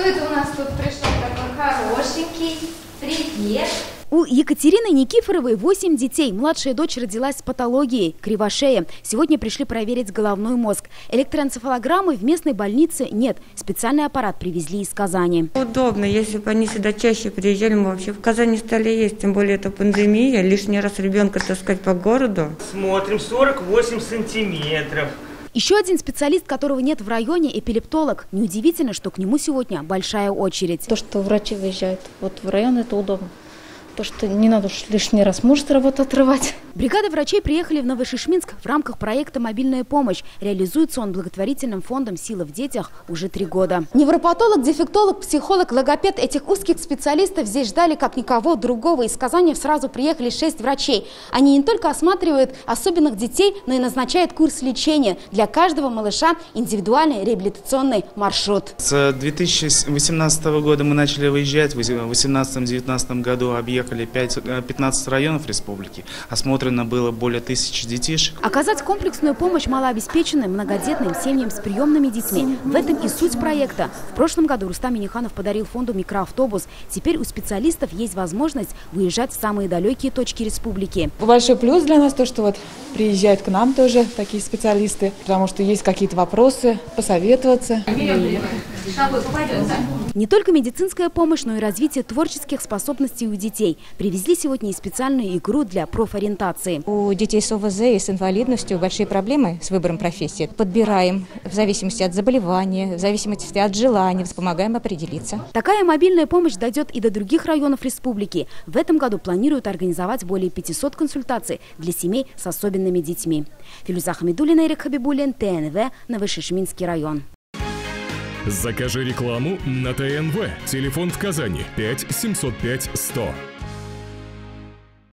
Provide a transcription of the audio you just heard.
это у нас тут пришел такой хорошенький? Привет! У Екатерины Никифоровой 8 детей. Младшая дочь родилась с патологией – кривошея. Сегодня пришли проверить головной мозг. Электроэнцефалограммы в местной больнице нет. Специальный аппарат привезли из Казани. Удобно. Если бы они сюда чаще приезжали, мы вообще в Казани стали есть. Тем более это пандемия. Лишний раз ребенка таскать по городу. Смотрим, 48 сантиметров. Еще один специалист, которого нет в районе, эпилептолог. Неудивительно, что к нему сегодня большая очередь. То, что врачи выезжают в район, это удобно. То, что не надо уж лишний раз муж работу отрывать. Бригада врачей приехали в Новошишминск в рамках проекта «Мобильная помощь». Реализуется он благотворительным фондом «Сила в детях» уже 3 года. Невропатолог, дефектолог, психолог, логопед – этих узких специалистов здесь ждали как никого другого. Из Казани сразу приехали 6 врачей. Они не только осматривают особенных детей, но и назначают курс лечения. Для каждого малыша индивидуальный реабилитационный маршрут. С 2018 года мы начали выезжать. В 2018-2019 году объехали 15 районов республики. Осмотрено было более 1000 детишек. Оказать комплексную помощь малообеспеченным, многодетным семьям с приемными детьми. В этом и суть проекта. В прошлом году Рустам Миниханов подарил фонду микроавтобус. Теперь у специалистов есть возможность выезжать в самые далекие точки республики. Большой плюс для нас то, что приезжают к нам тоже такие специалисты, потому что есть какие-то вопросы, посоветоваться. Не только медицинская помощь, но и развитие творческих способностей у детей. Привезли сегодня и специальную игру для профориентации. У детей с ОВЗ и с инвалидностью большие проблемы с выбором профессии. Подбираем в зависимости от заболевания, в зависимости от желания, помогаем определиться. Такая мобильная помощь дойдет и до других районов республики. В этом году планируют организовать более 500 консультаций для семей с особенными детьми. Филюза Хамидуллина, Ирек Хабибуллин, ТНВ, Новошишминский район. Закажи рекламу на ТНВ. Телефон в Казани 5 705 100.